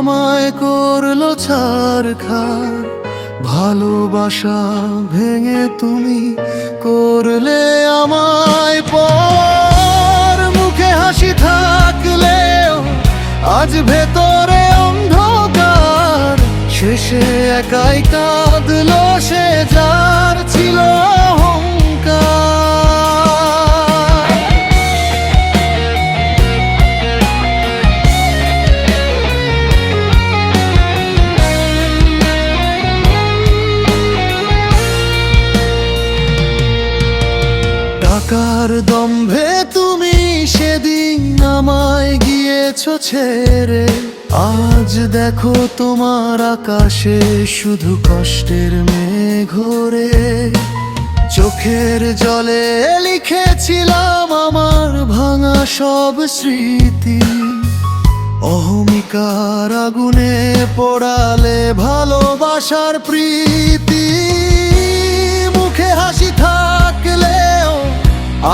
আমায় করলো ছারখার, ভালোবাসা ভেঙে তুমি করলে আমায় পর। মুখে হাসি থাকলেও আজ ভেতরে অন্ধকার, শেষে একাই কাঁদলো সে যার ছিল অহংকার। টাকার দম্ভে তুমি সেদিন আমায় গিয়েছো ছেড়ে, আজ দেখো তোমার আকাশে শুধু কষ্টের মেঘ ঘোরে। চোখের জলে লিখেছিলাম আমার ভাঙা সব স্মৃতি, অহমিকার আগুনে পোড়ালে ভালোবাসার প্রীতি। মুখে হাসি থাকলেও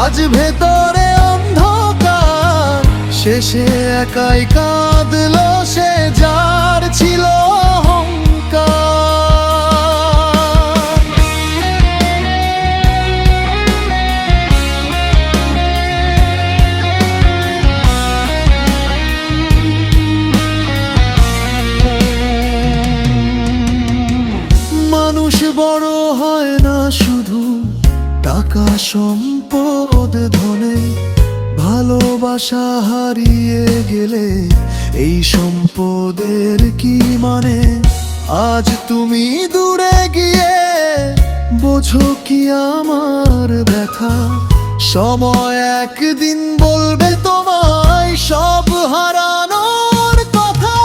আজ ভেতরে অন্ধকার, শেষে একাই কাঁদলো সে যার ছিল অহংকার। মানুষ বড় হয় না শুধু টাকা সম্পদ ধনে, ভালোবাসা হারিয়ে গেলে এই সম্পদের কি মানে? আজ তুমি দূরে গিয়ে বোঝো কি আমার ব্যথা, সময় একদিন বলবে তোমায় সব হারানোর কথা।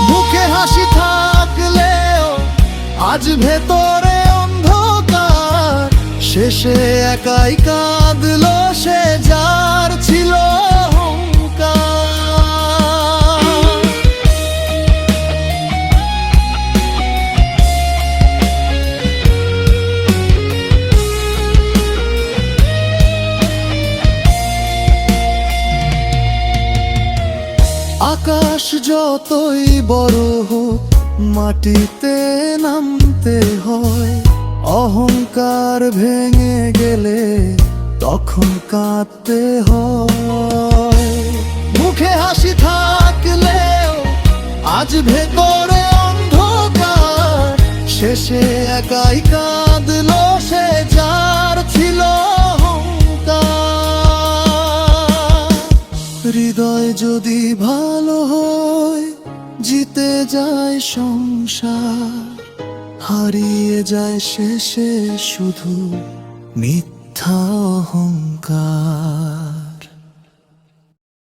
মুখে হাসি থাকলেও আজ ভেতরে অন্ধকার, শেষে একাই কাঁদলো সে যার ছিল অহংকার। আকাশ যতই বড় হোক মাটিতে নামতে হয়, অহংকার ভেঙে গেলে তখন কাঁদতে হয়। মুখে হাসি থাকলেও আজ ভেতরে অন্ধকার, শেষে একাই কাঁদলো সে যার ছিল অহংকার। হৃদয় যদি ভালো হয় জিতে যায় সংসার, হারিয়ে যায় শেষে শুধু মিথ্যা অহংকার।